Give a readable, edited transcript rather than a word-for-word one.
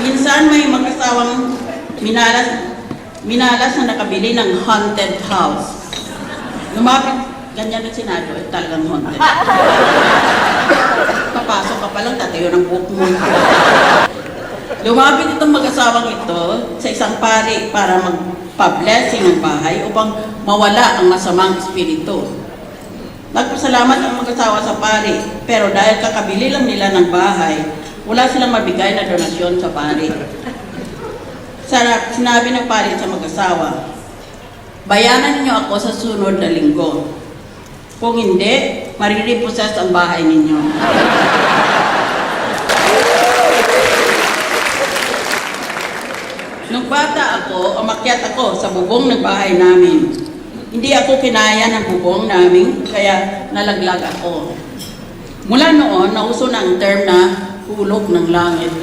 Minsan may mag-asawang minalas na nakabili ng haunted house. Lumapit, ganyan ang Senado, talagang haunted. Papasok ka palang, tatayo ng buhok mo. Lumapit itong mag-asawang ito sa isang pari para magpa-blessing ng bahay upang mawala ang masamang espiritu. Nagpasalamat ang mag-asawa sa pari, pero dahil kakabili lang nila ng bahay, wala silang mabigay na donasyon sa pari. Sinabi ng pari sa mag-asawa, bayanan niyo ako sa sunod na linggo. Kung hindi, maririposes ang bahay ninyo. Nung bata ako, umakyat ako sa bubong ng bahay namin. Hindi ako kinaya ng bubong namin, kaya nalaglag ako. Mula noon, nauso na ang term na hulog ng langit.